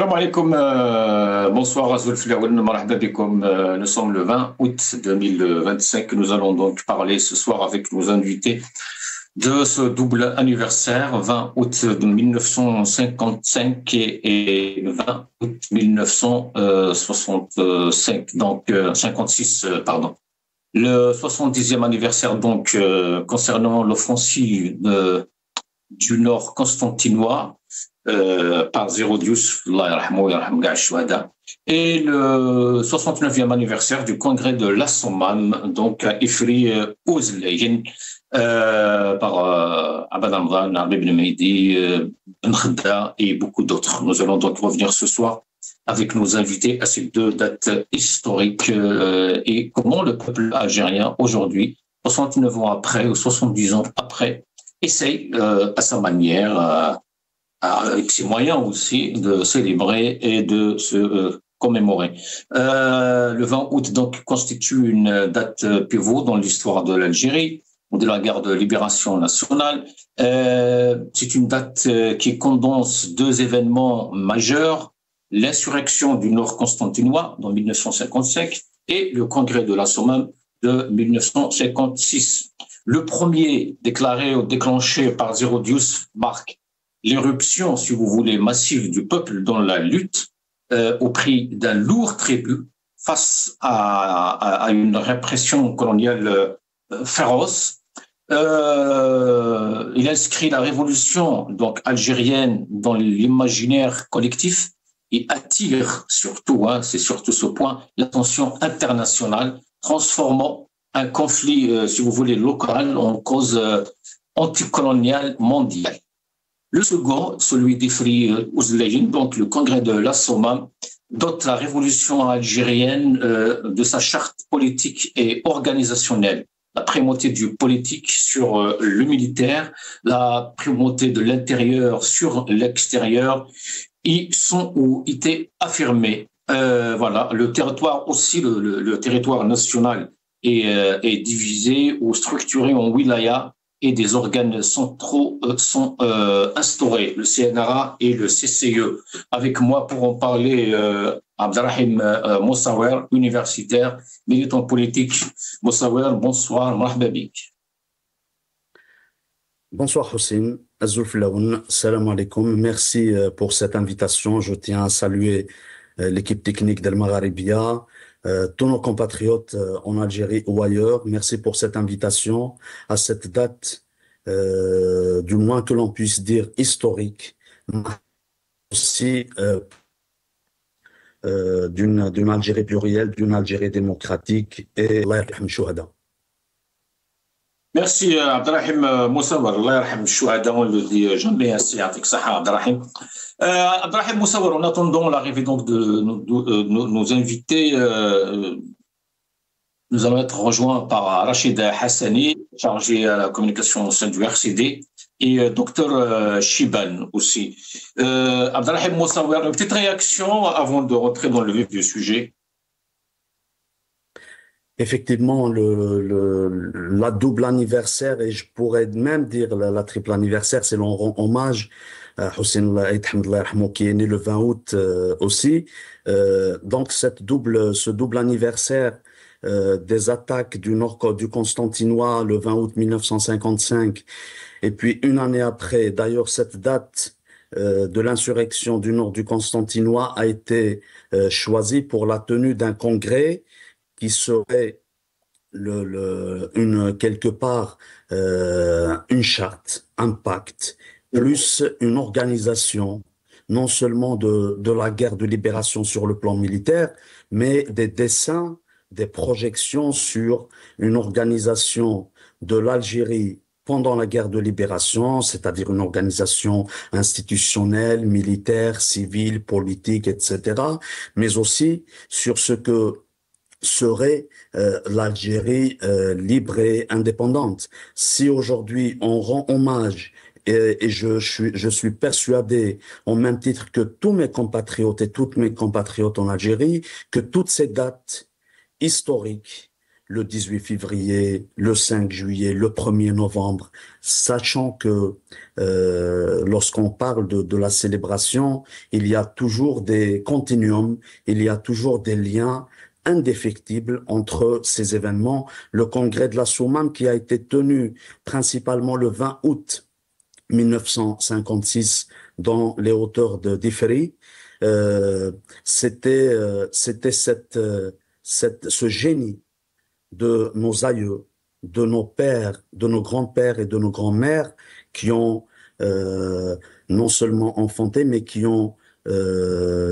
Salam alaikum, bonsoir Azul Flaoun, marhaba bikoum. Nous sommes le 20 août 2025. Nous allons donc parler ce soir avec nos invités de ce double anniversaire, 20 août 1955 et 20 août 1965, donc 56, pardon. Le 70e anniversaire donc concernant l'offensive du Nord constantinois par Zéro-Dius, et le 69e anniversaire du congrès de l'Assommam, donc à Ifri Ouzlaïn, par Abad Amran, Abib Ben Mehdi, Ben Khadda et beaucoup d'autres. Nous allons donc revenir ce soir avec nos invités à ces deux dates historiques et comment le peuple algérien aujourd'hui, 69 ans après ou 70 ans après, essaye à sa manière, avec ses moyens aussi, de célébrer et de se commémorer. Le 20 août donc constitue une date pivot dans l'histoire de l'Algérie, de la guerre de libération nationale. C'est une date qui condense deux événements majeurs, l'insurrection du Nord constantinois en 1955 et le congrès de l'Assommam de 1956. Le premier, déclaré ou déclenché par Zéro-Dius, marque l'éruption, si vous voulez, massive du peuple dans la lutte au prix d'un lourd tribut face à une répression coloniale féroce. Il inscrit la révolution donc algérienne dans l'imaginaire collectif et attire surtout, c'est surtout ce point, l'attention internationale, transformant un conflit, si vous voulez, local en cause anticoloniale mondiale. Le second, celui d'Ifri Ouzlaïn, donc le congrès de l'Assommam, dote la révolution algérienne de sa charte politique et organisationnelle. La primauté du politique sur le militaire, la primauté de l'intérieur sur l'extérieur, y sont ou étaient affirmés. Voilà, le territoire aussi, le territoire national est divisé ou structuré en wilaya et des organes centraux sont instaurés, le CNRA et le CCE. Avec moi pour en parler, Abderrahim Moussawer, universitaire, militant politique. Moussawer, bonsoir, marhaba bik. Bonsoir Hossein, Azul Flaoun, salam alaikum. Merci pour cette invitation. Je tiens à saluer l'équipe technique d'El Magharibia, tous nos compatriotes en Algérie ou ailleurs. Merci pour cette invitation à cette date, du moins que l'on puisse dire historique, aussi d'une Algérie plurielle, d'une Algérie démocratique et Allah yarham shuhada. Merci Abderrahim Moussawer, Allah yarham shuhada, on le dit jamais assez, avec Saha Abderrahim. Abderrahim Moussawer, en attendant l'arrivée donc de nos invités, nous allons être rejoints par Rachid Hassani, chargé à la communication au sein du RCD, et Dr Chiban aussi. Abderrahim Moussawer, une petite réaction avant de rentrer dans le vif du sujet. Effectivement, la double anniversaire, et je pourrais même dire la triple anniversaire, c'est l'on rend hommage à Hossein qui est né le 20 août aussi. Donc ce double anniversaire des attaques du Nord du Constantinois le 20 août 1955, et puis une année après, d'ailleurs cette date de l'insurrection du Nord du Constantinois a été choisie pour la tenue d'un congrès qui serait quelque part une charte, un pacte, plus une organisation, non seulement de la guerre de libération sur le plan militaire, mais des dessins, des projections sur une organisation de l'Algérie pendant la guerre de libération, c'est-à-dire une organisation institutionnelle, militaire, civile, politique, etc., mais aussi sur ce que serait l'Algérie libre et indépendante. Si aujourd'hui on rend hommage, et je suis persuadé, au même titre que tous mes compatriotes et toutes mes compatriotes en Algérie, que toutes ces dates historiques le 18 février, le 5 juillet, le 1er novembre, sachant que lorsqu'on parle de la célébration, il y a toujours des continuums, il y a toujours des liens indéfectibles entre ces événements. Le congrès de la Soumam qui a été tenu principalement le 20 août 1956 dans les hauteurs de d'Ifri, c'était ce génie de nos aïeux, de nos pères, de nos grands-pères et de nos grands-mères qui ont non seulement enfanté, mais qui ont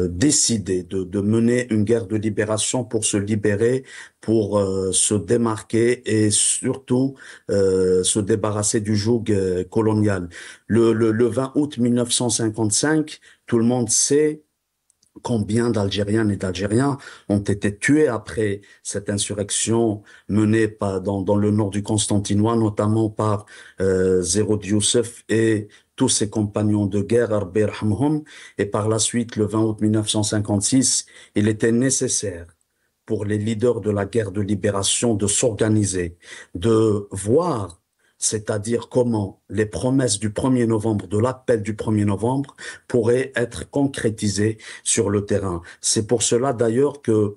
décidé de mener une guerre de libération pour se libérer, pour se démarquer et surtout se débarrasser du joug colonial. Le 20 août 1955, tout le monde sait combien d'Algériennes et d'Algériens ont été tués après cette insurrection menée dans le nord du Constantinois, notamment par Zerod Youssef et tous ses compagnons de guerre, Rabbi yarhamhum. Et par la suite, le 20 août 1956, il était nécessaire pour les leaders de la guerre de libération de s'organiser, de voir, c'est-à-dire comment les promesses du 1er novembre, de l'appel du 1er novembre, pourraient être concrétisées sur le terrain. C'est pour cela d'ailleurs que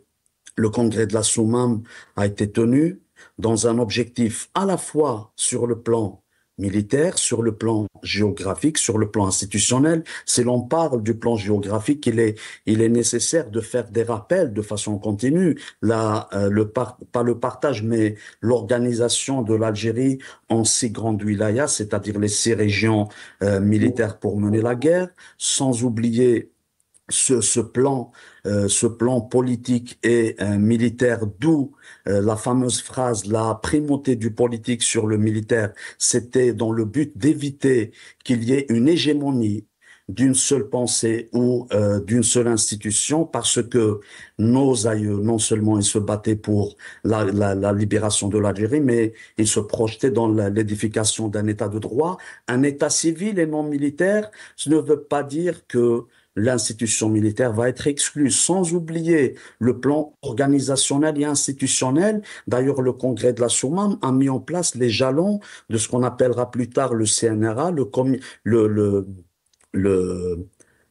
le congrès de la Soumam a été tenu dans un objectif à la fois sur le plan militaire, sur le plan géographique, sur le plan institutionnel. Si l'on parle du plan géographique, il est nécessaire de faire des rappels de façon continue. Pas le partage, mais l'organisation de l'Algérie en 6 grandes wilayas, c'est-à-dire les 6 régions militaires pour mener la guerre, sans oublier ce plan politique et militaire, d'où la fameuse phrase, la primauté du politique sur le militaire, c'était dans le but d'éviter qu'il y ait une hégémonie d'une seule pensée ou d'une seule institution, parce que nos aïeux, non seulement ils se battaient pour la libération de l'Algérie, mais ils se projetaient dans l'édification d'un État de droit, un État civil et non militaire. Ce ne veut pas dire que l'institution militaire va être exclue, sans oublier le plan organisationnel et institutionnel. D'ailleurs, le congrès de la Soumam a mis en place les jalons de ce qu'on appellera plus tard le CNRA,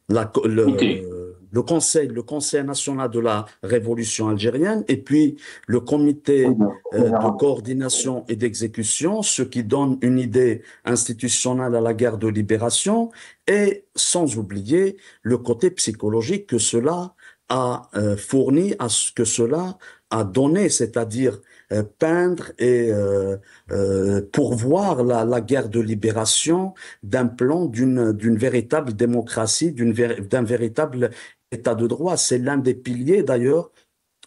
Ok. le Conseil national de la Révolution algérienne, et puis le comité de coordination et d'exécution, ce qui donne une idée institutionnelle à la guerre de libération, et sans oublier le côté psychologique que cela a fourni, à ce que cela a donné, c'est-à-dire peindre et pourvoir la guerre de libération d'un plan d'une véritable démocratie, d'un véritable état de droit. C'est l'un des piliers d'ailleurs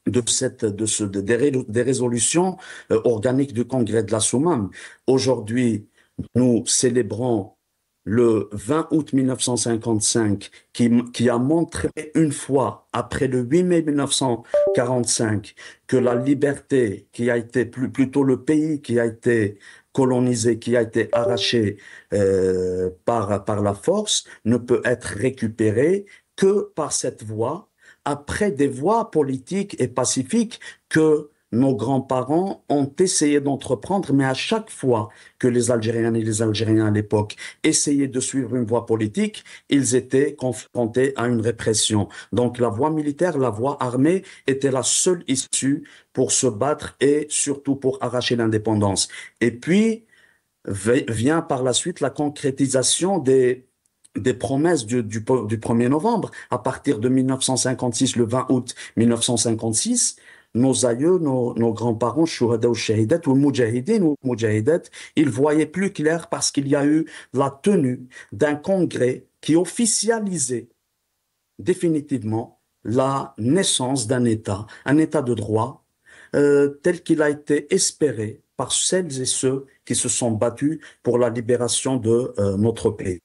des résolutions organiques du Congrès de la Soumam. Aujourd'hui, nous célébrons le 20 août 1955, qui a montré une fois, après le 8 mai 1945, que la liberté qui a été, plutôt le pays qui a été colonisé, qui a été arraché par la force, ne peut être récupéré que par cette voie, après des voies politiques et pacifiques que nos grands-parents ont essayé d'entreprendre, mais à chaque fois que les Algériennes et les Algériens à l'époque essayaient de suivre une voie politique, ils étaient confrontés à une répression. Donc la voie militaire, la voie armée était la seule issue pour se battre et surtout pour arracher l'indépendance. Et puis vient par la suite la concrétisation des promesses du 1er novembre. À partir de 1956, le 20 août 1956, nos aïeux, nos grands-parents, Chouhada ou Shahidat, ou Moudjahidines ou Moudjahidat, ils voyaient plus clair parce qu'il y a eu la tenue d'un congrès qui officialisait définitivement la naissance d'un État de droit, tel qu'il a été espéré par celles et ceux qui se sont battus pour la libération de notre pays.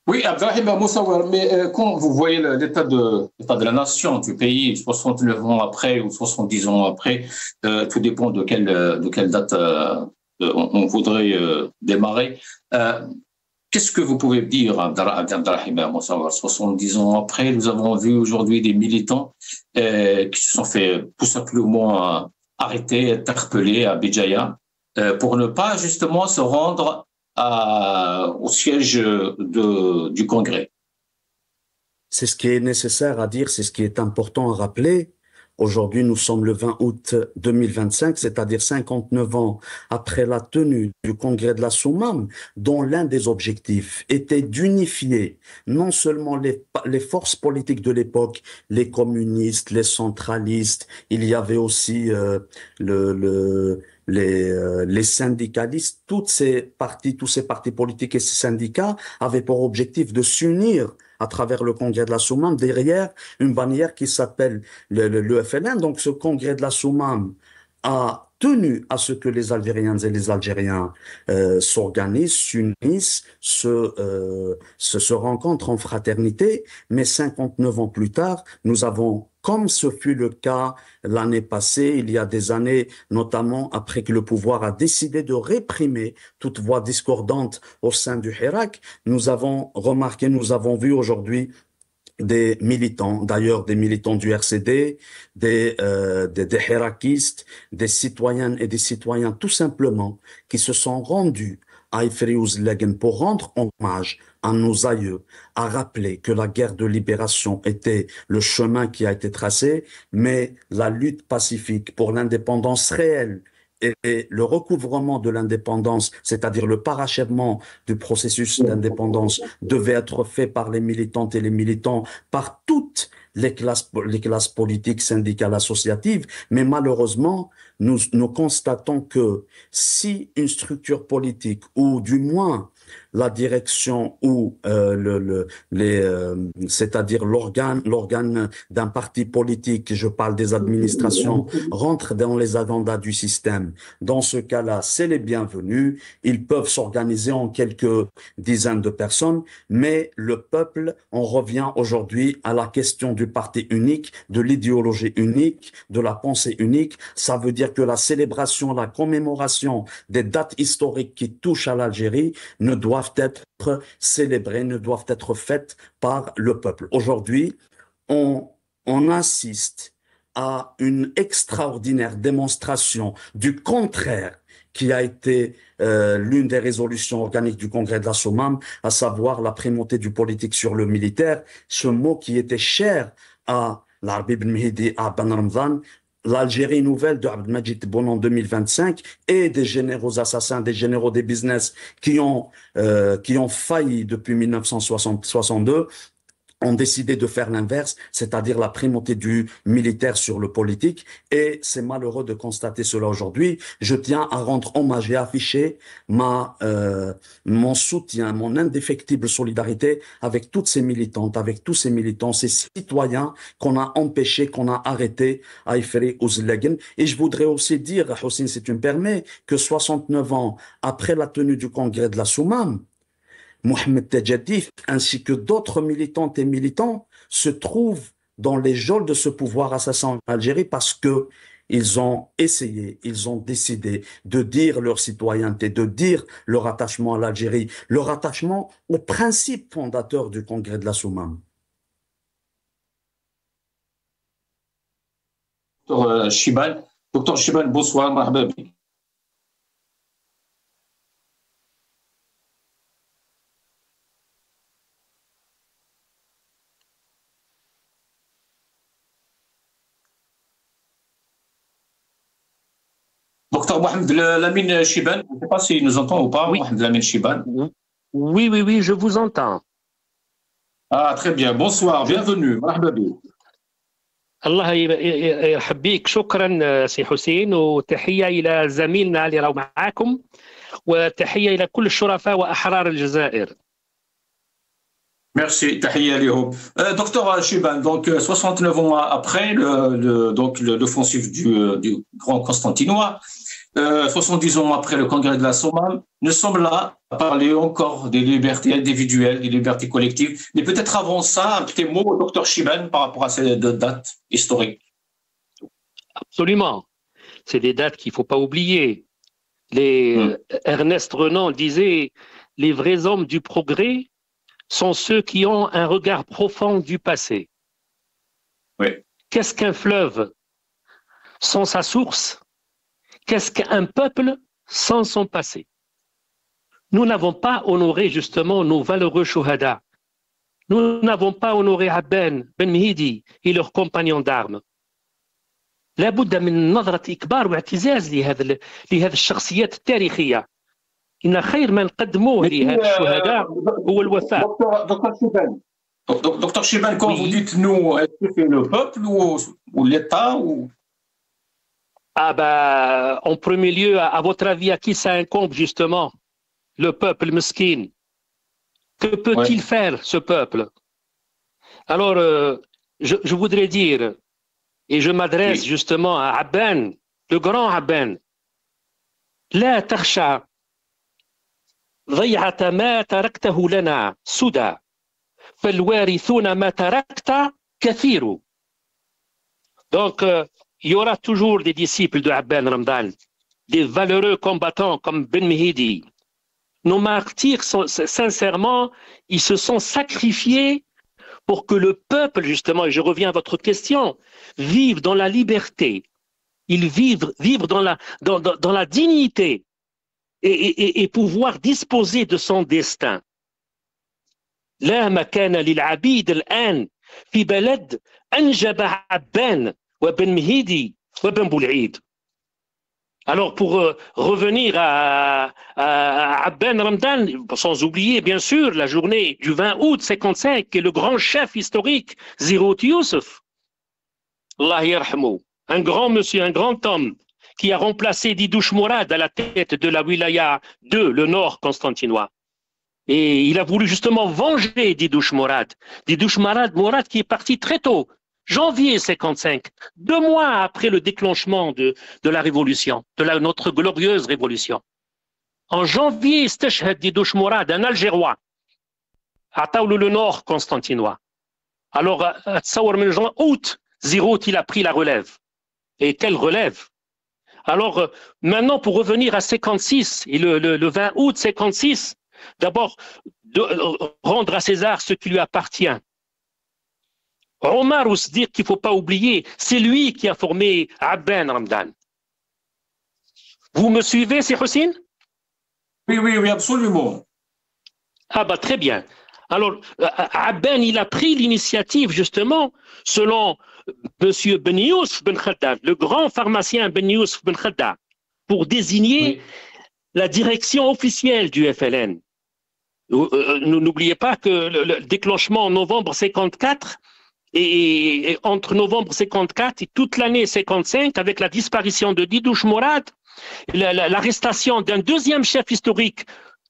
Oui, Abdelrahim Moussaouar, mais quand vous voyez l'état de la nation, du pays, 69 ans après ou 70 ans après, tout dépend de quelle date on voudrait démarrer. Qu'est-ce que vous pouvez dire, Abdelrahim, à 70 ans après, nous avons vu aujourd'hui des militants qui se sont fait tout simplement arrêter, interpeller à Béjaïa pour ne pas justement se rendre au siège du Congrès. C'est ce qui est nécessaire à dire, c'est ce qui est important à rappeler. Aujourd'hui, nous sommes le 20 août 2025, c'est-à-dire 59 ans après la tenue du congrès de la Soumam, dont l'un des objectifs était d'unifier non seulement les forces politiques de l'époque, les communistes, les centralistes, il y avait aussi les syndicalistes, tous ces partis politiques et ces syndicats avaient pour objectif de s'unir à travers le congrès de la Soumam derrière une bannière qui s'appelle le FLN. Donc ce congrès de la Soumam a tenu à ce que les Algériennes et les Algériens s'organisent, s'unissent, se rencontrent en fraternité. Mais 59 ans plus tard, nous avons, comme ce fut le cas l'année passée, il y a des années, notamment après que le pouvoir a décidé de réprimer toute voix discordante au sein du Hirak, nous avons remarqué, nous avons vu aujourd'hui des militants, d'ailleurs des militants du RCD, des hirakistes, des citoyennes et des citoyens tout simplement qui se sont rendus à Ifri Ouzlegen pour rendre hommage à nos aïeux, à rappeler que la guerre de libération était le chemin qui a été tracé, mais la lutte pacifique pour l'indépendance réelle et le recouvrement de l'indépendance, c'est-à-dire le parachèvement du processus d'indépendance, devait être fait par les militantes et les militants, par toutes les classes politiques, syndicales, associatives. Mais malheureusement, nous constatons que si une structure politique, ou du moins la direction ou c'est-à-dire l'organe d'un parti politique, je parle des administrations, rentre dans les agendas du système. Dans ce cas-là, c'est les bienvenus. Ils peuvent s'organiser en quelques dizaines de personnes, mais le peuple, on revient aujourd'hui à la question du parti unique, de l'idéologie unique, de la pensée unique. Ça veut dire que la célébration, la commémoration des dates historiques qui touchent à l'Algérie ne doivent être célébrées, ne doivent être faites par le peuple. Aujourd'hui, on assiste à une extraordinaire démonstration du contraire qui a été l'une des résolutions organiques du congrès de la Soumam, à savoir la primauté du politique sur le militaire, ce mot qui était cher à l'Arbi Ben Mehdi, à Ben Ramzan, l'Algérie nouvelle de Abdelmadjid Tebboune en 2025 et des généraux assassins, des généraux des business qui ont failli depuis 1962, ont décidé de faire l'inverse, c'est-à-dire la primauté du militaire sur le politique, et c'est malheureux de constater cela aujourd'hui. Je tiens à rendre hommage et afficher mon soutien, mon indéfectible solidarité avec toutes ces militantes, avec tous ces militants, ces citoyens qu'on a empêchés, qu'on a arrêtés à Ifri Ouzlegen. Et je voudrais aussi dire, Hossein, si tu me permets, que 69 ans après la tenue du congrès de la Soumam, Mohamed Tadjadif ainsi que d'autres militantes et militants se trouvent dans les geôles de ce pouvoir assassin en Algérie parce que ils ont essayé, ils ont décidé de dire leur citoyenneté, de dire leur attachement à l'Algérie, leur attachement aux principes fondateurs du congrès de la Soumam. Docteur Chiban, bonsoir, marhaba bik. Docteur Mohamed Lamine Chiban, je ne sais pas s'il nous entend ou pas, Oui. Mohamed Lamine Chiban. Oui, je vous entends. Ah, très bien. Bonsoir, bienvenue. مرحبا بك. الله يرحب بيك. شكرا سي حسين، وتحية إلى زميلنا اللي راهو معاكم، وتحية إلى كل الشرفاء وأحرار الجزائر. Merci, Tahia Liho. Docteur Chiban, donc 69 ans après l'offensive du Grand Constantinois, 70 ans après le congrès de la Soumam, nous sommes là à parler encore des libertés individuelles, des libertés collectives. Mais peut-être avant ça, un petit mot au docteur Chiban par rapport à ces deux dates historiques. Absolument. C'est des dates qu'il ne faut pas oublier. Ernest Renan disait, les vrais hommes du progrès sont ceux qui ont un regard profond du passé. Oui. Qu'est-ce qu'un fleuve sans sa source? Qu'est-ce qu'un peuple sans son passé? Nous n'avons pas honoré justement nos valeureux shuhada. Nous n'avons pas honoré Abban Ben Mhidi et leurs compagnons d'armes. لابد من نظرة إكبار واعتزاز لهذه الشخصيات التاريخية. إن خير ما نقدموه لهذا الشهداء هو الوفاء. Docteur Chiban, quand vous dites nous, est-ce que c'est le peuple ou l'État ou... Ah bah, en premier lieu, à votre avis, à qui ça incombe justement? Le peuple mesquin. Que peut-il faire, ce peuple? Alors, je voudrais dire, et je m'adresse justement à Abban, le grand Abban, لا تخشى ضيعة ما تركته لنا سدى فالوارثون ما تركت كثير. Donc, il y aura toujours des disciples de Abban Ramdan, des valeureux combattants comme Ben Mhidi. Nos martyrs, sincèrement, ils se sont sacrifiés pour que le peuple, justement, et je reviens à votre question, vive dans la liberté, ils vivent dans la dignité et pouvoir disposer de son destin. لا مكان للعبيد الآن في بلد أنجب عبان وبن مهيدي وبن بولعيد. Alors, pour revenir à Abban Ramdan, sans oublier, bien sûr, la journée du 20 août 55, et le grand chef historique, Zirot Youssef, Allah yarhamou, un grand monsieur, un grand homme, qui a remplacé Didouche Mourad à la tête de la wilaya 2, le nord constantinois. Et il a voulu justement venger Didouche Mourad. Didouche Mourad qui est parti très tôt, janvier 55, 2 mois après le déclenchement de la révolution, notre glorieuse révolution. En janvier, Steshhed Didouche Mourad, un Algérois, à Taoul le nord constantinois. Alors, à août, Zirot, il a pris la relève. Et quelle relève? Alors, maintenant, pour revenir à 56, et le 20 août 56, d'abord, rendre à César ce qui lui appartient. Omar dire qu'il ne faut pas oublier, c'est lui qui a formé Abban Ramdan. Vous me suivez, c'est Hussein? Oui, absolument. Ah bah très bien. Alors, Abban, il a pris l'initiative justement, selon M. Ben Youssef Ben Khadda, le grand pharmacien Ben Youssef Ben Khadda, pour désigner la direction officielle du FLN. N'oubliez pas que le déclenchement en novembre 54, et entre novembre 54 et toute l'année 55, avec la disparition de Didouche Mourad, l'arrestation d'un deuxième chef historique,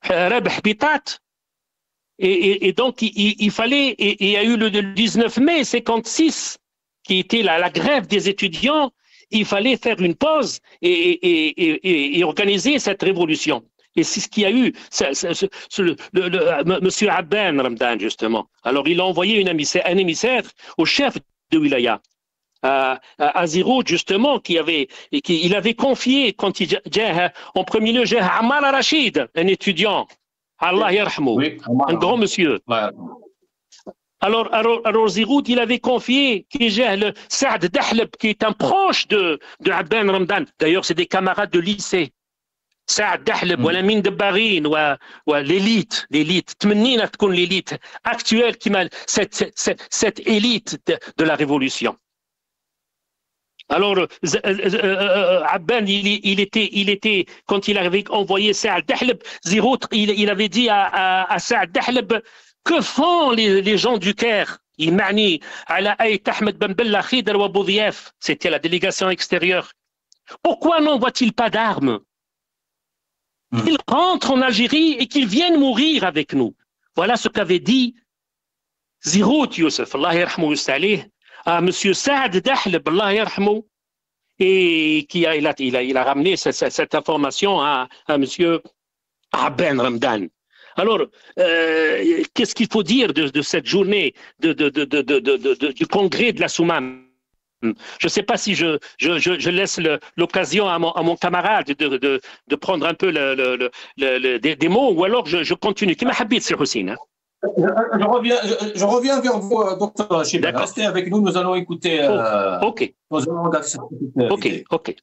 Rabh Bitat, et donc il fallait, et il y a eu le 19 mai 56, qui était la grève des étudiants, il fallait faire une pause et organiser cette révolution. Et c'est ce qu'il y a eu, M. Abban Ramdan, justement. Alors, il a envoyé un émissaire au chef de Wilaya, à Zirot, justement, il avait confié, quand il en premier lieu, Ammar Rachid, un étudiant, Allah yarhamou, un grand monsieur. Ouais. Alors Zirot, il avait confié le Saad Dahleb, qui est un proche de Abban Ramdan. D'ailleurs, c'est des camarades de lycée. سعد دحلب ولا مين دباغين l'élite تمنينا تكون l'élite actuelle qui m'a cette élite de la révolution. Alors Abban il était quand il avait envoyé Saad Dahleb, Zirot il avait dit à Saad Dahleb, que font les gens du Caire? Il manie على أيت أحمد بن بلة خيدر وأبو ضياف, c'était la délégation extérieure. Pourquoi n'envoie-t-il pas d'armes? Qu'ils rentrent en Algérie et qu'ils viennent mourir avec nous. Voilà ce qu'avait dit Zirot Youssef, Allah yarhamou salih, à M. Saad Dahleb, Allah yarhamou, et il a ramené cette information à M. Abban Ramdan. Alors, qu'est-ce qu'il faut dire de cette journée du congrès de la Soumam? Je ne sais pas si je laisse l'occasion à mon camarade de prendre un peu des mots ou alors je continue. Qui m'a habité, c'est Hussein. Je reviens vers vous, docteur Chibane. Restez avec nous, nous allons écouter. OK. Nous allons regarder cette petite OK.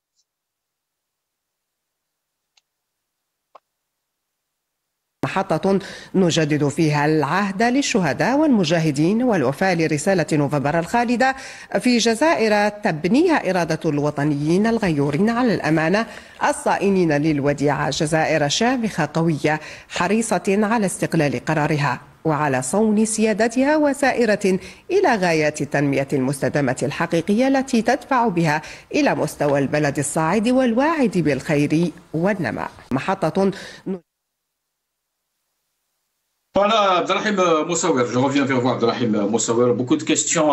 محطة نجدد فيها العهد للشهداء والمجاهدين والوفاء لرسالة نوفمبر الخالدة في جزائر تبنيها إرادة الوطنيين الغيورين على الأمانة الصائنين للوديعة. جزائر شامخة قوية حريصة على استقلال قرارها وعلى صون سيادتها وسائرة إلى غايات التنمية المستدامة الحقيقية التي تدفع بها إلى مستوى البلد الصاعد والواعد بالخير والنماء. محطة Voilà, Abdelrahim Moussaouer, je reviens vers vous, Abdelrahim Moussaouer. Beaucoup de questions,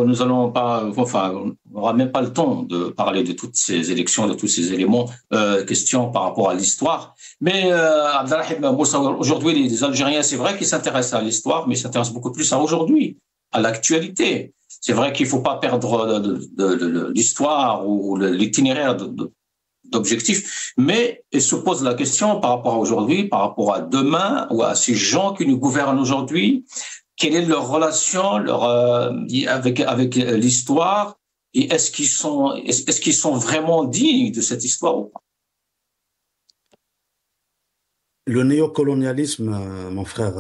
nous allons pas, enfin, on n'aura même pas le temps de parler de toutes ces élections, de tous ces éléments, questions par rapport à l'histoire. Mais Abdelrahim Moussaouer, aujourd'hui, les Algériens, c'est vrai qu'ils s'intéressent à l'histoire, mais ils s'intéressent beaucoup plus à aujourd'hui, à l'actualité. C'est vrai qu'il ne faut pas perdre l'histoire ou l'itinéraire d'objectifs, mais il se pose la question par rapport à aujourd'hui, par rapport à demain, ou à ces gens qui nous gouvernent aujourd'hui, quelle est leur relation avec l'histoire, et est-ce qu'ils sont vraiment dignes de cette histoire ou pas? Le néocolonialisme, mon frère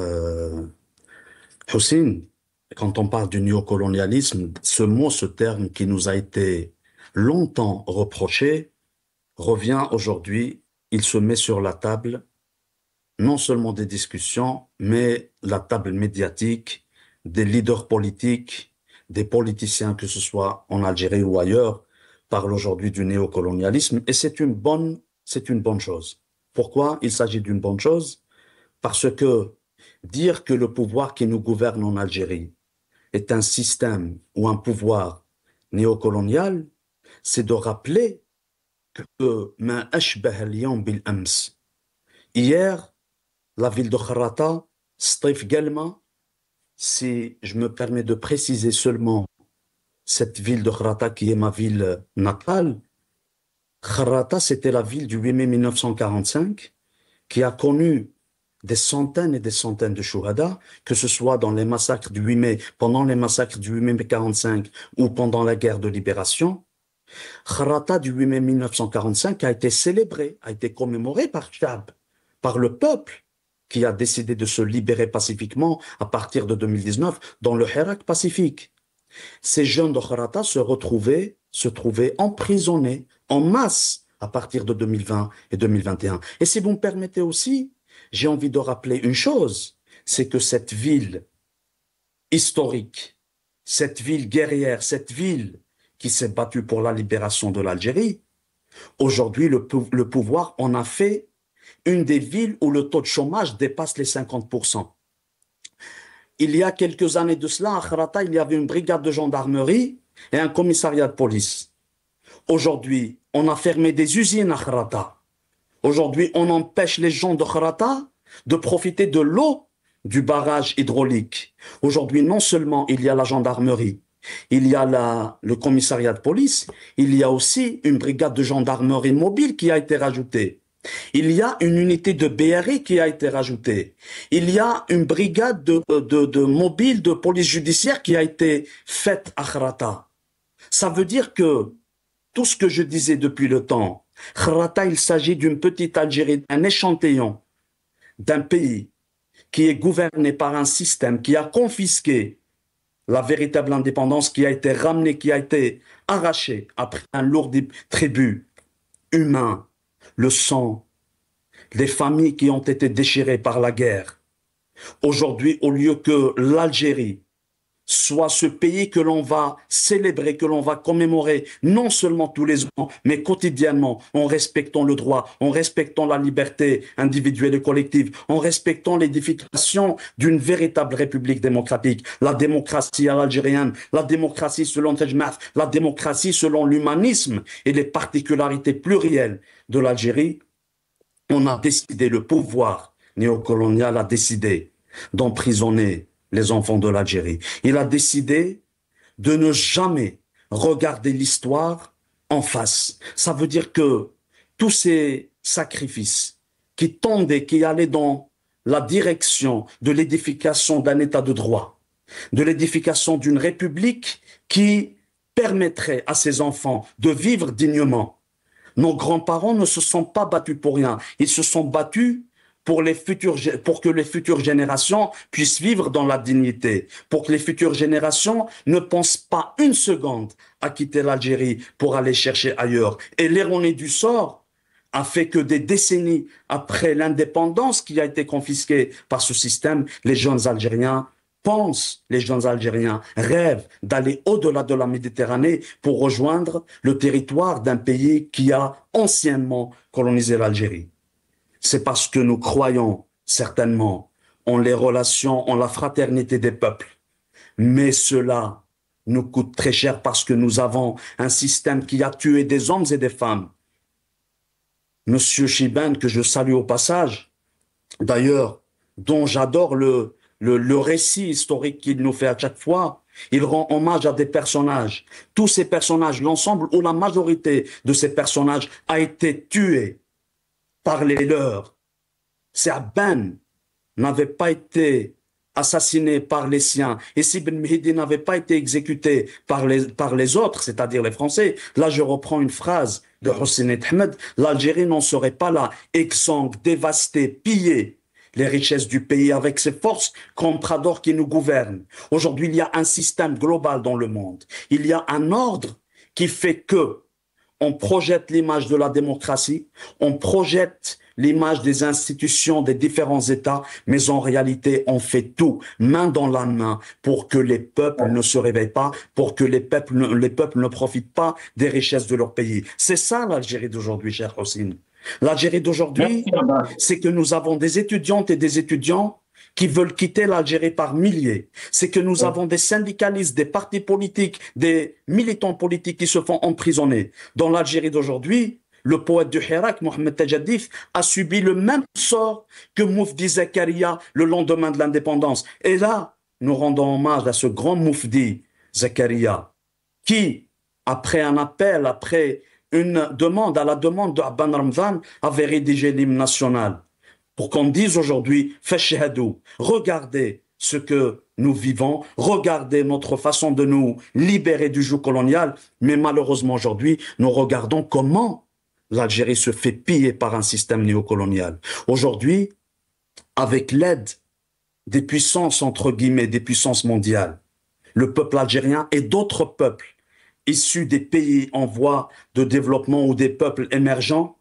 Hussein, quand on parle du néocolonialisme, ce mot, ce terme qui nous a été longtemps reproché, revient aujourd'hui, il se met sur la table, non seulement des discussions, mais la table médiatique, des leaders politiques, des politiciens, que ce soit en Algérie ou ailleurs, parlent aujourd'hui du néocolonialisme, et c'est une bonne chose. Pourquoi il s'agit d'une bonne chose? Parce que dire que le pouvoir qui nous gouverne en Algérie est un système ou un pouvoir néocolonial, c'est de rappeler que ma ashbah al-yawm bil-ams. Hier, la ville de Kharrata, Strif Galma, si je me permets de préciser seulement cette ville de Kharrata qui est ma ville natale, Kharrata, c'était la ville du 8 mai 1945 qui a connu des centaines et des centaines de shuhada, que ce soit dans les massacres du 8 mai, pendant les massacres du 8 mai 1945 ou pendant la guerre de libération. Kharrata du 8 mai 1945 a été célébré, a été commémoré par Chab, par le peuple qui a décidé de se libérer pacifiquement à partir de 2019 dans le Hirak pacifique. Ces jeunes de Kharrata se trouvaient emprisonnés en masse à partir de 2020 et 2021. Et si vous me permettez aussi, j'ai envie de rappeler une chose, c'est que cette ville historique, cette ville guerrière, cette ville qui s'est battue pour la libération de l'Algérie, aujourd'hui le pouvoir en a fait une des villes où le taux de chômage dépasse les 50%. Il y a quelques années de cela, à Kharrata, il y avait une brigade de gendarmerie et un commissariat de police. Aujourd'hui, on a fermé des usines à Kharrata. Aujourd'hui, on empêche les gens de Kharrata de profiter de l'eau du barrage hydraulique. Aujourd'hui, non seulement il y a la gendarmerie, il y a le commissariat de police, il y a aussi une brigade de gendarmerie mobile qui a été rajoutée. Il y a une unité de BRI qui a été rajoutée. Il y a une brigade de mobile de police judiciaire qui a été faite à Kharrata. Ça veut dire que tout ce que je disais depuis le temps, Kharrata, il s'agit d'une petite Algérie, un échantillon d'un pays qui est gouverné par un système qui a confisqué la véritable indépendance, qui a été ramenée, qui a été arrachée après un lourd tribut humain, le sang, les familles qui ont été déchirées par la guerre. Aujourd'hui, au lieu que l'Algérie soit ce pays que l'on va célébrer, que l'on va commémorer, non seulement tous les ans, mais quotidiennement, en respectant le droit, en respectant la liberté individuelle et collective, en respectant l'édification d'une véritable république démocratique, la démocratie à l'algérienne, la démocratie selon Tejmath, la démocratie selon l'humanisme et les particularités plurielles de l'Algérie. On a décidé, le pouvoir néocolonial a décidé d'emprisonner les enfants de l'Algérie. Il a décidé de ne jamais regarder l'histoire en face. Ça veut dire que tous ces sacrifices qui tendaient, qui allaient dans la direction de l'édification d'un État de droit, de l'édification d'une république qui permettrait à ses enfants de vivre dignement. Nos grands-parents ne se sont pas battus pour rien. Ils se sont battus pour que les futures générations puissent vivre dans la dignité, pour que les futures générations ne pensent pas une seconde à quitter l'Algérie pour aller chercher ailleurs. Et l'ironie du sort a fait que des décennies après l'indépendance qui a été confisquée par ce système, les jeunes Algériens rêvent d'aller au-delà de la Méditerranée pour rejoindre le territoire d'un pays qui a anciennement colonisé l'Algérie. C'est parce que nous croyons certainement en les relations, en la fraternité des peuples. Mais cela nous coûte très cher parce que nous avons un système qui a tué des hommes et des femmes. Monsieur Chiban, que je salue au passage, d'ailleurs, dont j'adore le récit historique qu'il nous fait à chaque fois, il rend hommage à des personnages. Tous ces personnages, l'ensemble ou la majorité de ces personnages a été tué par les leurs. Si Abban n'avait pas été assassiné par les siens et si Ben Mehdi n'avait pas été exécuté par les autres, c'est-à-dire les Français, là je reprends une phrase de Hossein Ahmed, l'Algérie n'en serait pas là, exsangue, dévastée, pillée, les richesses du pays avec ses forces compradores qui nous gouvernent. Aujourd'hui, il y a un système global dans le monde. Il y a un ordre qui fait que on projette l'image de la démocratie, on projette l'image des institutions des différents États, mais en réalité, on fait tout, main dans la main, pour que les peuples ne se réveillent pas, pour que les peuples ne profitent pas des richesses de leur pays. C'est ça l'Algérie d'aujourd'hui, cher Hossein. L'Algérie d'aujourd'hui, c'est que nous avons des étudiantes et des étudiants qui veulent quitter l'Algérie par milliers. C'est que nous avons des syndicalistes, des partis politiques, des militants politiques qui se font emprisonner. Dans l'Algérie d'aujourd'hui, le poète du Hirak, Mohamed Tajaddif, a subi le même sort que Moufdi Zakaria le lendemain de l'indépendance. Et là, nous rendons hommage à ce grand Moufdi Zakaria qui, après un appel, après une demande, à la demande de Abban Ramzan, avait rédigé l'hymne national. Pour qu'on dise aujourd'hui, Fashhadou, regardez ce que nous vivons, regardez notre façon de nous libérer du joug colonial, mais malheureusement aujourd'hui, nous regardons comment l'Algérie se fait piller par un système néocolonial. Aujourd'hui, avec l'aide des puissances, entre guillemets, des puissances mondiales, le peuple algérien et d'autres peuples issus des pays en voie de développement ou des peuples émergents,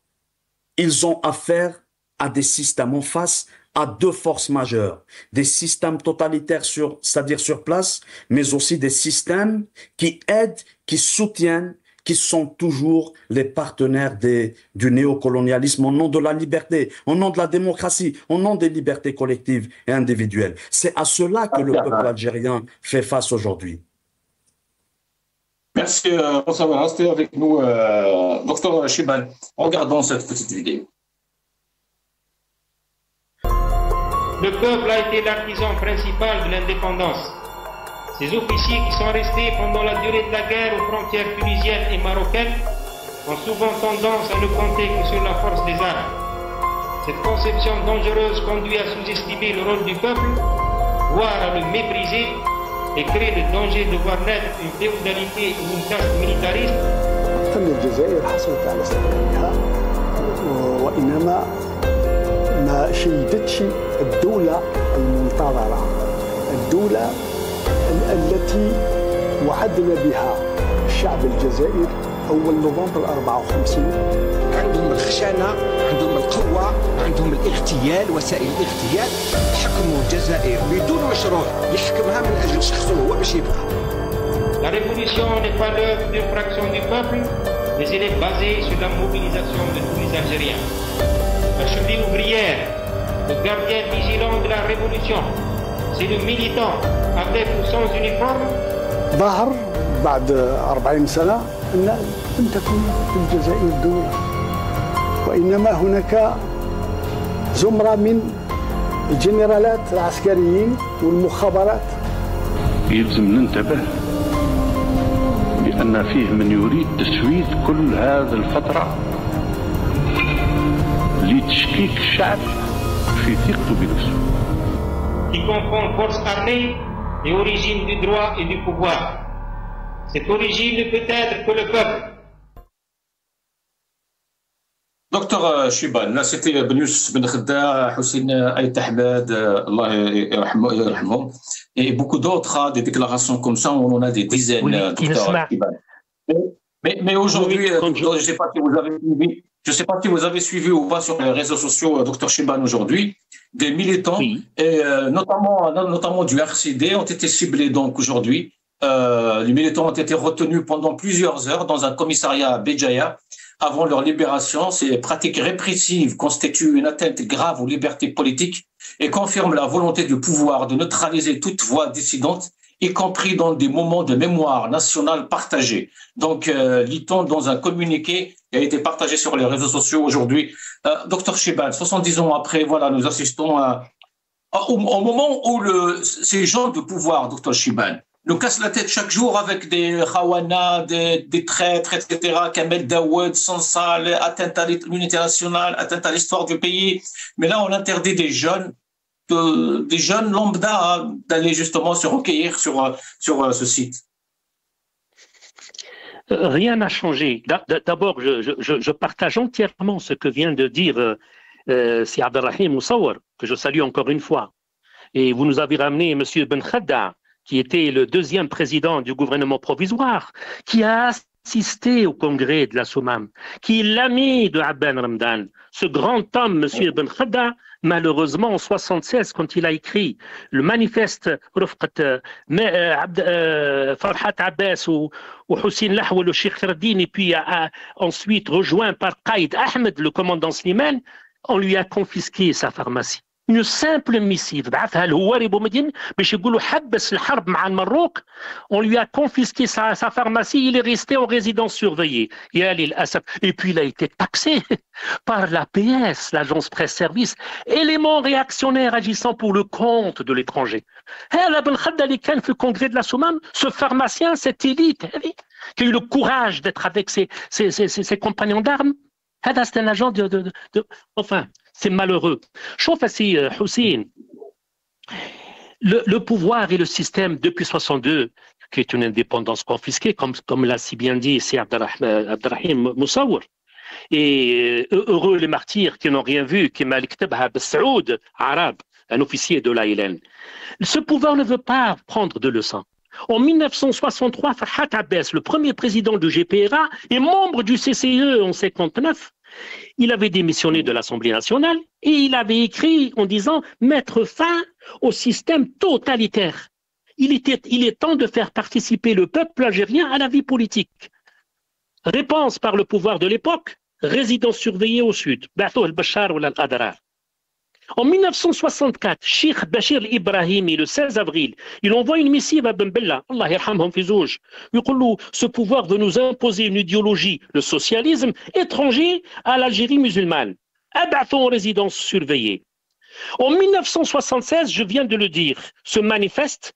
ils ont affaire à des systèmes en face, à deux forces majeures. Des systèmes totalitaires, c'est-à-dire sur place, mais aussi des systèmes qui aident, qui soutiennent, qui sont toujours les partenaires du néocolonialisme au nom de la liberté, au nom de la démocratie, au nom des libertés collectives et individuelles. C'est à cela que le peuple algérien fait face aujourd'hui. Merci pour savoir. Restez avec nous, Dr Chiban. Regardons cette petite vidéo. Le peuple a été l'artisan principal de l'indépendance. Ces officiers qui sont restés pendant la durée de la guerre aux frontières tunisiennes et marocaines ont souvent tendance à ne compter que sur la force des armes. Cette conception dangereuse conduit à sous-estimer le rôle du peuple, voire à le mépriser et crée le danger de voir naître une féodalité ou une caste militariste. الجزائر حصلت على استقلالها وإنما ما شيدتش الدولة المنتظرة، الدولة التي وعدنا بها الشعب الجزائري أول نوفمبر 54. عندهم الخشانة، عندهم القوة، عندهم الاغتيال، وسائل الاغتيال، حكموا الجزائر بدون مشروع يحكمها من أجل شخصه هو باش يبقى. La révolution n'est pas l'œuvre d'une fraction du peuple, mais elle est basée sur la mobilisation de tous les Algériens. La cheville ouvrière, le gardien vigilant de la révolution, c'est le militant avec ou sans uniforme. ظهر بعد 40 سنة أن لم تكن في الجزائر دولة، وإنما هناك زمرة من الجنرالات العسكريين والمخابرات. يلزم ننتبه أن فيه من يريد تسويد كل هذه الفترة لتشكيك الشعب في ثقته بنفسه. Qui confond force armée et origine du droit et du pouvoir. Cette origine ne peut être que le peuple. دكتور شيبان، là c'était Ben Youssef Ben Khedda, Hussein Aït Ahmed, Allah yarhamhum, et beaucoup d'autres, des déclarations comme ça, on en a des dizaines, docteur Shibban. Mais aujourd'hui, je ne sais pas si vous avez suivi, je sais pas si vous avez suivi ou pas sur les réseaux sociaux, docteur Shibban, aujourd'hui, des militants, et notamment du RCD, ont été ciblés donc aujourd'hui. Les militants ont été retenus pendant plusieurs heures dans un commissariat à Béjaïa avant leur libération. Ces pratiques répressives constituent une atteinte grave aux libertés politiques et confirment la volonté du pouvoir de neutraliser toute voix dissidente, y compris dans des moments de mémoire nationale partagée. Donc, lit-on dans un communiqué qui a été partagé sur les réseaux sociaux aujourd'hui. Docteur Shibban, 70 ans après, voilà, nous assistons au moment où ces gens de pouvoir, docteur Shibban, nous cassent la tête chaque jour avec des khawana, des traîtres, etc. Kamel Daoud, Sansal, atteinte à l'unité nationale, atteinte à l'histoire du pays. Mais là, on interdit des jeunes lambda d'aller justement se recueillir sur ce site. Rien n'a changé. D'abord, je partage entièrement ce que vient de dire Si Abdelrahim Moussawar, que je salue encore une fois. Et vous nous avez ramené M. Ben Khedda, qui était le deuxième président du gouvernement provisoire, qui a assisté au congrès de la Soumam, qui est l'ami de Abben Ramdan. Ce grand homme, M. Ben Khedda, malheureusement en 1976, quand il a écrit le manifeste Farhat Abbas ou Hussein Lahwal ou Sheikh Kherdin, et puis ensuite rejoint par Qaïd Ahmed, le commandant Slimane, on lui a confisqué sa pharmacie. Une simple missive بعثها الهواري بومدين باش يقولوا حبس الحرب مع المروك. On lui a confisqué sa pharmacie, il est resté en résidence surveillée. Et puis il a été taxé par l'APS, l'agence presse service, élément réactionnaire agissant pour le compte de l'étranger. Ben Khedda اللي كان في الcongrès de la Soumam, ce pharmacien, cette élite qui a eu le courage d'être avec ses compagnons d'armes, c'est un agent enfin, c'est malheureux. Chauffe assis, Hussein. Le pouvoir et le système depuis 62, qui est une indépendance confisquée, comme l'a si bien dit, c'est Abdelrahim Moussawar. Et heureux les martyrs qui n'ont rien vu, qui Malik Tabha Saoud, arabe, un officier de l'ALN. Ce pouvoir ne veut pas prendre de leçons. En 1963, Farhat Abbas, le premier président du GPRA et membre du CCE en 1959, il avait démissionné de l'Assemblée nationale et il avait écrit en disant mettre fin au système totalitaire. Il est temps de faire participer le peuple algérien à la vie politique. Réponse par le pouvoir de l'époque, résidence surveillée au sud. En 1964, Sheikh Bachir Ibrahimi, le 16 avril, il envoie une missive à Ben Bella, Allah yarhamhum fi zouj. Ce pouvoir veut nous imposer une idéologie, le socialisme, étranger à l'Algérie musulmane. Abattons en résidence surveillée. En 1976, je viens de le dire, ce manifeste,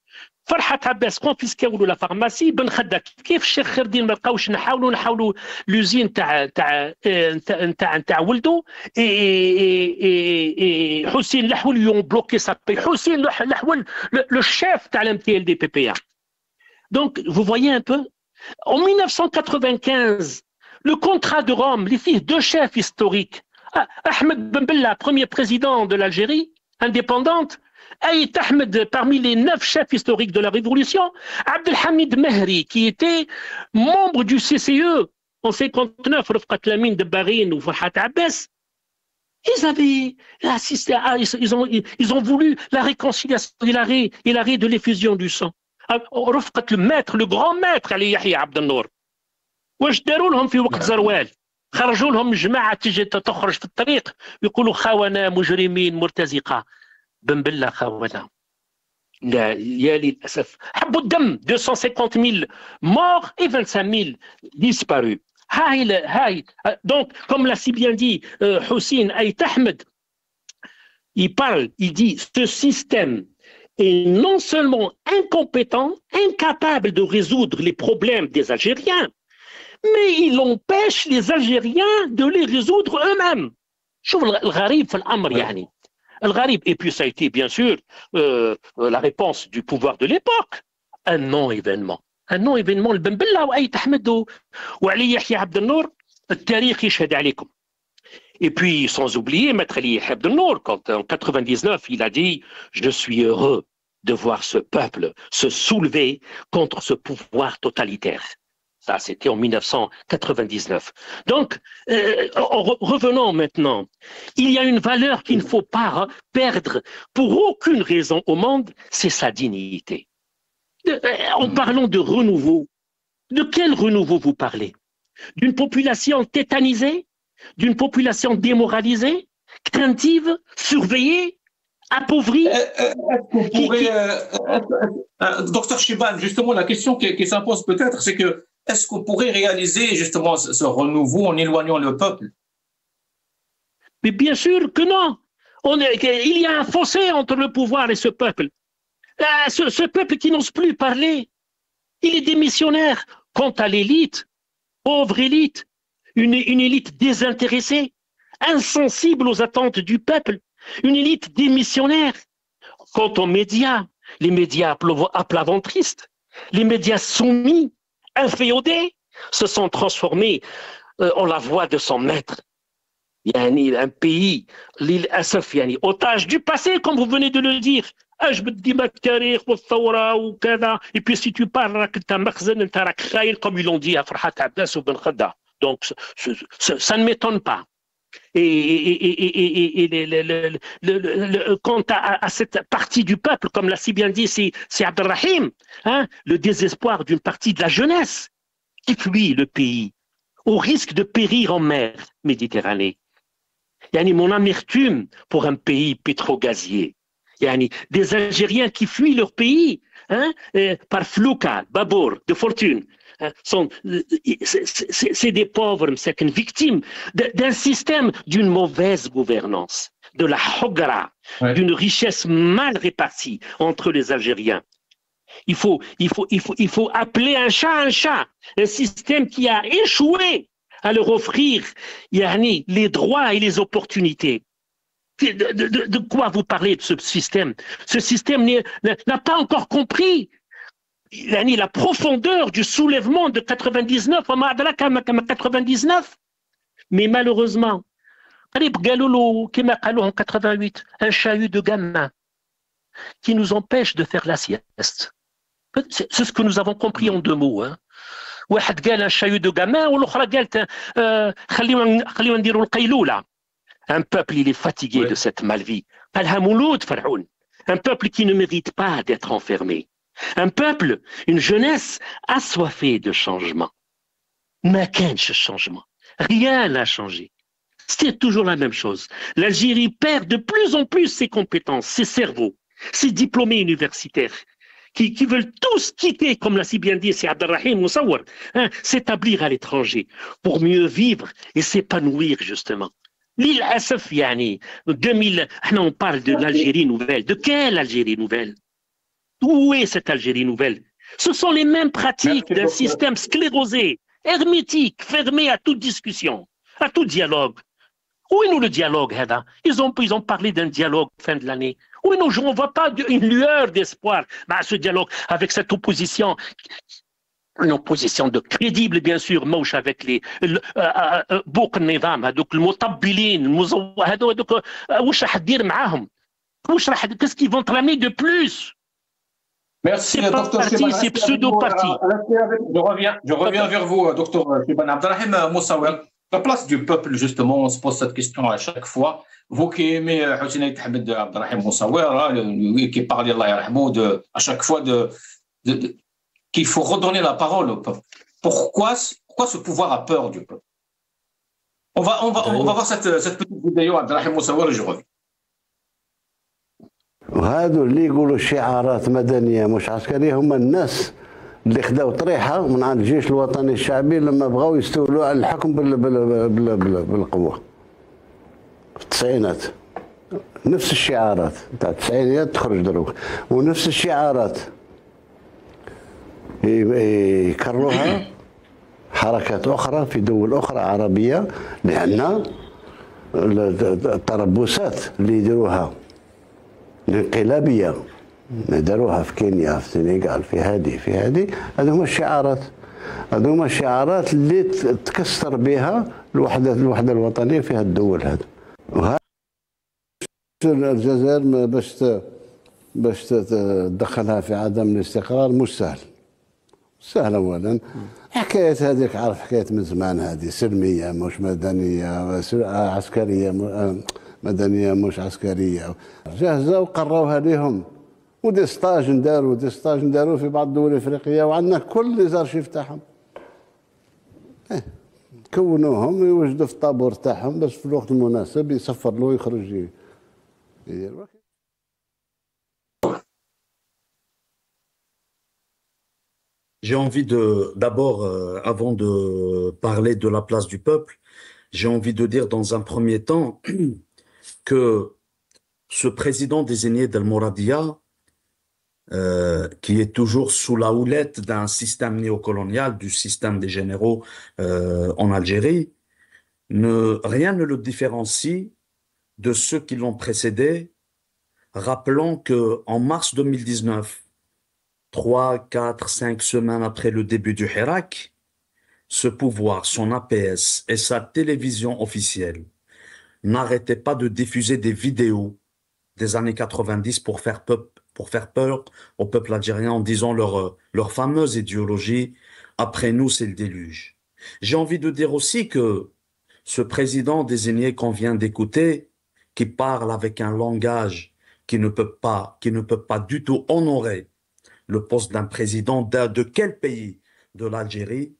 Farhat Abbas confisqué la pharmacie, Ben Khedda كيف الشيخ خردين ما لقاوش نحاولوا l'usine تاع ولده et Hussein Lahwal lui ont bloqué sa paix. Hussein Lahwal, le chef de l'MTLD PPA. Donc, vous voyez un peu, en 1995, le contrat de Rome, les fils deux chefs historiques, Ahmed Ben Bella, premier président de l'Algérie indépendante, Aït Ahmed, parmi les 9 chefs historiques de la Révolution, Abdelhamid Mehri, qui était membre du CCE en 1959, Rafqat Lamine de Barine ou Farhat Abbas, ils avaient assisté ils ont voulu la réconciliation et l'arrêt de l'effusion du sang. Rafqat le grand maître, Ali Yahya Abd al-Nour. واش داروا لهم في وقت زروال؟ خرجوا لهم جماعة تجي تخرج في الطريق يقولوا خونة مجرمين مرتزقة. Ben Bella Khawana. يا للأسف حبوا الدم 250 000 morts et 25 000 disparus. Donc, comme l'a si bien dit Hussein Aït Ahmed, il dit ce système est non seulement incompétent, incapable de résoudre les problèmes des Algériens, mais il empêche les Algériens de les résoudre eux-mêmes. شوف الغريب في الأمر يعني. الغريب. Et puis ça a été bien sûr la réponse du pouvoir de l'époque. Un non-événement. Un non-événement لبن بلة وأيت أحمد وعلي يحيى عبد النور التاريخ يشهد عليكم. Et puis, sans oublier, Maître Ali Abdel Nour, quand en 99, il a dit « Je suis heureux de voir ce peuple se soulever contre ce pouvoir totalitaire ». Ça, c'était en 1999. Donc, revenons maintenant. Il y a une valeur qu'il ne faut pas perdre pour aucune raison au monde, c'est sa dignité. En parlant de renouveau, de quel renouveau vous parlez? D'une population tétanisée? D'une population démoralisée, craintive, surveillée, appauvrie. Docteur Chibane, justement, la question qui s'impose peut-être, c'est que est-ce qu'on pourrait réaliser justement ce renouveau en éloignant le peuple? Mais bien sûr que non. Il y a un fossé entre le pouvoir et ce peuple. Ce peuple qui n'ose plus parler, il est démissionnaire. Quant à l'élite, pauvre élite, une élite désintéressée, insensible aux attentes du peuple, une élite démissionnaire. Quant aux médias, les médias aplaventristes, les médias soumis, inféodés, se sont transformés en la voix de son maître. Un pays, l'île Assaf, otage du passé, comme vous venez de le dire. Et puis si tu parles, comme ils l'ont dit à Farhat Abbas ou Ben Khadda. Donc, ça ne m'étonne pas. Quant à cette partie du peuple, comme l'a si bien dit, c'est Abdelrahim, hein, le désespoir d'une partie de la jeunesse qui fuit le pays au risque de périr en mer Méditerranée. Mon amertume pour un pays pétro-gazier. Des Algériens qui fuient leur pays hein, par flouka, babour, de fortune. C'est des pauvres victimes d'un système d'une mauvaise gouvernance, de la hogra, d'une richesse mal répartie entre les Algériens. Il faut appeler un chat, un système qui a échoué à leur offrir les droits et les opportunités. De quoi vous parlez de ce système? Ce système n'a pas encore compris la profondeur du soulèvement de 99, mais malheureusement, en 88, un chahut de gamins qui nous empêche de faire la sieste. C'est ce que nous avons compris en deux mots. Hein. واحد قال un chahut de gamins والأخرى قالت خلينا نديروا القيلولة. Un peuple, il est fatigué de cette malvie. Un peuple qui ne mérite pas d'être enfermé. Un peuple, une jeunesse assoiffée de changement. Mais quel changement? Rien n'a changé. C'est toujours la même chose. L'Algérie perd de plus en plus ses compétences, ses cerveaux, ses diplômés universitaires, qui veulent tous quitter, comme l'a si bien dit c'est Abdelrahim Moussawar, s'établir à l'étranger pour mieux vivre et s'épanouir justement. L'île Assaf, 2000, on parle de l'Algérie nouvelle. De quelle Algérie nouvelle? Où est cette Algérie nouvelle? Ce sont les mêmes pratiques d'un système sclérosé, hermétique, fermé à toute discussion, à tout dialogue. Où est nous le dialogue, Hada? Ils ont parlé d'un dialogue fin de l'année. Oui, non, on ne voit pas une lueur d'espoir à ce dialogue avec cette opposition. Une opposition de crédible, bien sûr, moche avec les بوق النظام هذوك المطبلين هذوك واش راح دير معاهم؟ واش راح qu'est-ce qu'ils vont trame de plus? Merci, docteur Chibane. C'est pseudo-parti. Je reviens vers vous, docteur Chibane. Abdelrahim Moussaouer, la place du peuple, justement, on se pose cette question à chaque fois. Vous qui aimez Hosseini Tahmed Abdelrahim Moussaouer, qui parle, Allah yarhamou, à chaque fois qu'il faut redonner la parole au peuple. Pourquoi ce pouvoir a peur du peuple? On va voir cette petite vidéo, Abdelrahim Moussaouer, et je reviens. وهذو اللي يقولوا شعارات مدنيه مش عسكريه هم الناس اللي خداو طريحه من عند الجيش الوطني الشعبي لما بغاو يستولوا على الحكم بالقوه في التسعينات نفس الشعارات تاع التسعينيات تخرج دروك، ونفس الشعارات يكرروها حركات أخرى في دول أخرى عربية، لأن التربصات اللي يديروها الانقلابية داروها في كينيا، في السنغال، في هذه هذو هما الشعارات، هذو هما الشعارات اللي تكسر بها الوحدة الوطنية في هذه الدول هذو. الجزائر باش تدخلها في عدم الاستقرار مش سهل اولا. حكايه هذيك عارف حكايه من زمان، هذه سلميه مش مدنيه، عسكريه مدنيه مش عسكريه، جهزوا وقروها لهم، ودي ستاج نداروا في بعض الدول الافريقيه، وعندنا كل لي زارشيف تاعهم كونوهم يوجدوا في الطابور تاعهم باش في الوقت المناسب يصفر له يخرج يدير. J'ai envie d'abord, avant de parler de la place du peuple, j'ai envie de dire dans un premier temps que ce président désigné d'Al-Mouradia, qui est toujours sous la houlette d'un système néocolonial, du système des généraux en Algérie, rien ne le différencie de ceux qui l'ont précédé. Rappelons qu'en mars 2019, 3, 4, 5 semaines après le début du Hirak, ce pouvoir, son APS et sa télévision officielle n'arrêtaient pas de diffuser des vidéos des années 90 pour faire peur au peuple algérien en disant leur fameuse idéologie « Après nous, c'est le déluge ». J'ai envie de dire aussi que ce président désigné qu'on vient d'écouter, qui parle avec un langage qui ne peut pas du tout honorer le poste d'un président de quel pays? De l'Algérie.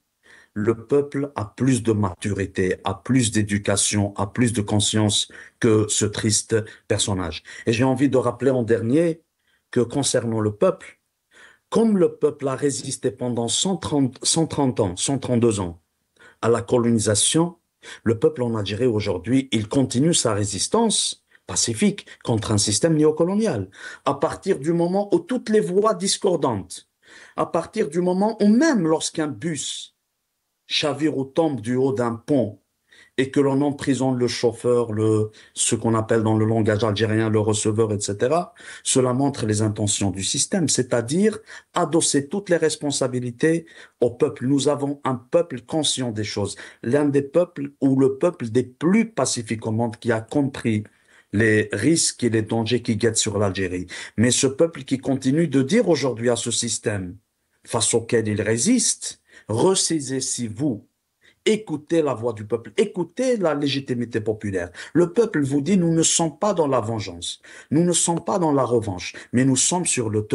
Le peuple a plus de maturité, a plus d'éducation, a plus de conscience que ce triste personnage. Et j'ai envie de rappeler en dernier que concernant le peuple, comme le peuple a résisté pendant 132 ans à la colonisation, le peuple en Algérie aujourd'hui, il continue sa résistance pacifique contre un système néocolonial. À partir du moment où toutes les voix discordantes, à partir du moment où même lorsqu'un bus chavire ou tombe du haut d'un pont et que l'on emprisonne le chauffeur, ce qu'on appelle dans le langage algérien le receveur, etc., cela montre les intentions du système, c'est-à-dire adosser toutes les responsabilités au peuple. Nous avons un peuple conscient des choses, l'un des peuples ou le peuple des plus pacifiques au monde qui a compris les risques et les dangers qui guettent sur l'Algérie. Mais ce peuple qui continue de dire aujourd'hui à ce système face auquel il résiste, ressaisissez-vous, écoutez la voix du peuple, écoutez la légitimité populaire. Le peuple vous dit, nous ne sommes pas dans la vengeance, nous ne sommes pas dans la revanche, mais nous sommes sur le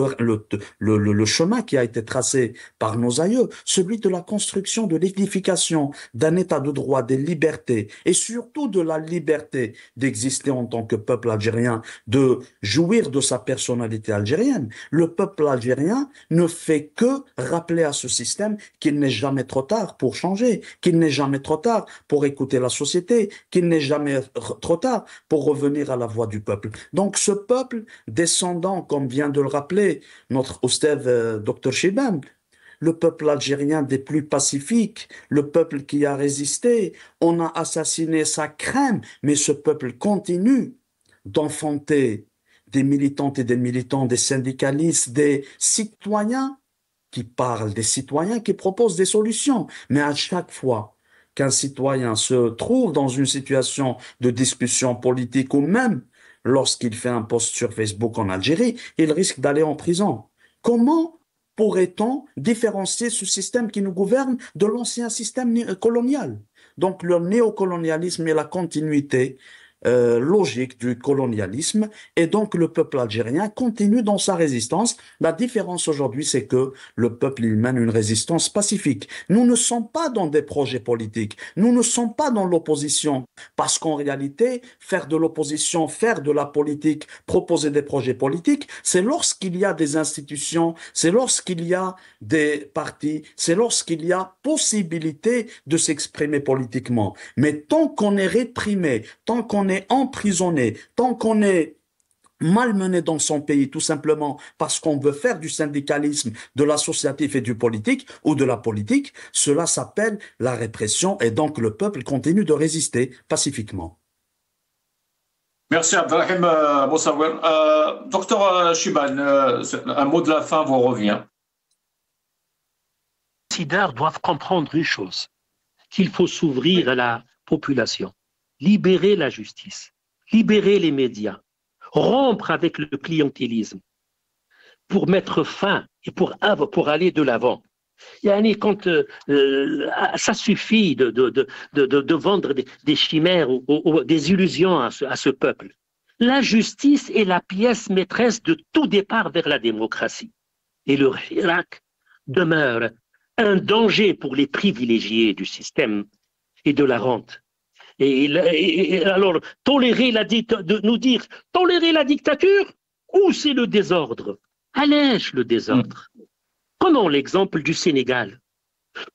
chemin qui a été tracé par nos aïeux, celui de la construction, de l'édification d'un état de droit, des libertés, et surtout de la liberté d'exister en tant que peuple algérien, de jouir de sa personnalité algérienne. Le peuple algérien ne fait que rappeler à ce système qu'il n'est jamais trop tard pour changer, qu'il n'est jamais trop tard pour écouter la société, qu'il n'est jamais trop tard pour revenir à la voix du peuple. Donc ce peuple descendant, comme vient de le rappeler notre Oustaz Dr Chibane, le peuple algérien des plus pacifiques, le peuple qui a résisté, on a assassiné sa crème, mais ce peuple continue d'enfanter des militantes et des militants, des syndicalistes, des citoyens qui parlent, des citoyens qui proposent des solutions. Mais à chaque fois qu'un citoyen se trouve dans une situation de discussion politique ou même lorsqu'il fait un post sur Facebook en Algérie, il risque d'aller en prison. Comment pourrait-on différencier ce système qui nous gouverne de l'ancien système colonial? Donc le néocolonialisme est la continuité logique du colonialisme, et donc le peuple algérien continue dans sa résistance. La différence aujourd'hui, c'est que le peuple il mène une résistance pacifique. Nous ne sommes pas dans des projets politiques, nous ne sommes pas dans l'opposition, parce qu'en réalité, faire de l'opposition, faire de la politique, proposer des projets politiques, c'est lorsqu'il y a des institutions, c'est lorsqu'il y a des partis, c'est lorsqu'il y a possibilité de s'exprimer politiquement. Mais tant qu'on est réprimé, tant qu'on est emprisonné, tant qu'on est malmené dans son pays, tout simplement parce qu'on veut faire du syndicalisme, de l'associatif et du politique, ou de la politique, cela s'appelle la répression, et donc le peuple continue de résister pacifiquement. Merci Abdelrahim Moussaouer. Docteur Chiban, un mot de la fin vous revient. Les décideurs doivent comprendre une chose, qu'il faut s'ouvrir à la population, libérer la justice, libérer les médias, rompre avec le clientélisme pour mettre fin et pour aller de l'avant. Quand ça suffit de vendre des chimères ou des illusions à ce peuple. La justice est la pièce maîtresse de tout départ vers la démocratie. Et le Hirak demeure un danger pour les privilégiés du système et de la rente. Et alors, tolérer la dictature, ou c'est le désordre? Allège le désordre. Prenons l'exemple du Sénégal.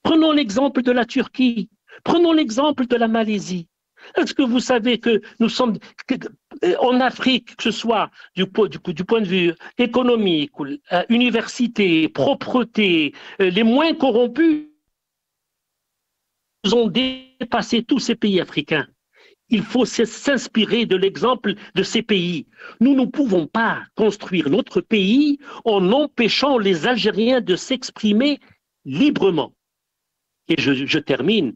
Prenons l'exemple de la Turquie. Prenons l'exemple de la Malaisie. Est-ce que vous savez que nous sommes en Afrique, que ce soit du point de vue économique, université, propreté, les moins corrompus, nous ont dépassé tous ces pays africains. Il faut s'inspirer de l'exemple de ces pays. Nous ne pouvons pas construire notre pays en empêchant les Algériens de s'exprimer librement. Et je termine.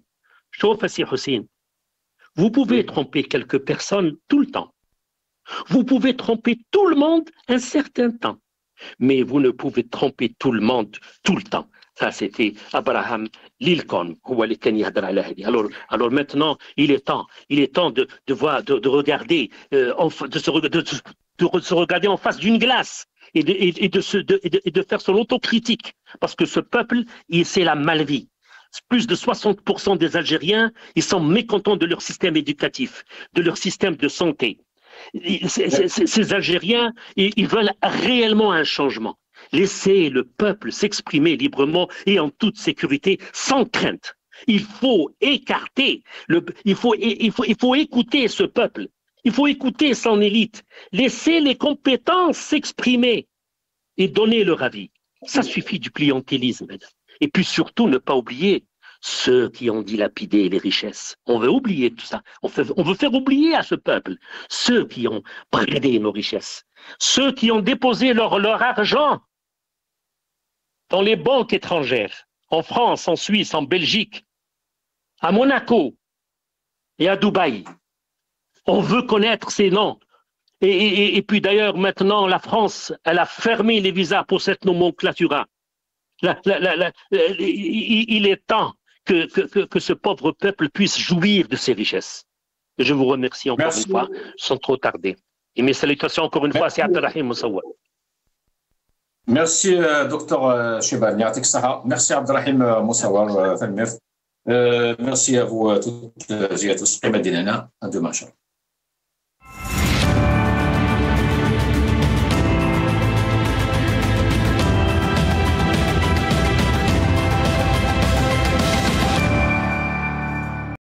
Chauffe Hussein. Vous pouvez tromper quelques personnes tout le temps. Vous pouvez tromper tout le monde un certain temps. Mais vous ne pouvez tromper tout le monde tout le temps. Ça, c'était Abraham Lincoln. Alors maintenant, il est temps de regarder, de se regarder en face d'une glace et de faire son autocritique. Parce que ce peuple, c'est la malvie. Plus de 60% des Algériens, ils sont mécontents de leur système éducatif, de leur système de santé. Ces Algériens, ils veulent réellement un changement. Laissez le peuple s'exprimer librement et en toute sécurité, sans crainte. Il faut écarter, il faut écouter ce peuple. Il faut écouter son élite. Laissez les compétences s'exprimer et donner leur avis. Ça suffit du clientélisme. Et puis surtout, ne pas oublier ceux qui ont dilapidé les richesses. On veut oublier tout ça. On veut faire oublier à ce peuple ceux qui ont bradé nos richesses, ceux qui ont déposé leur argent dans les banques étrangères, en France, en Suisse, en Belgique, à Monaco et à Dubaï. On veut connaître ces noms. Et puis d'ailleurs, maintenant, la France, elle a fermé les visas pour cette nomenclature. Il est temps que ce pauvre peuple puisse jouir de ses richesses. Je vous remercie encore une fois, sans trop tarder. Et mes salutations encore une fois, c'est Abdelrahim Moussaouer. Merci, docteur Chiban. Merci, Abdelrahim Moussaouer. Merci à vous toutes et à tous. À demain.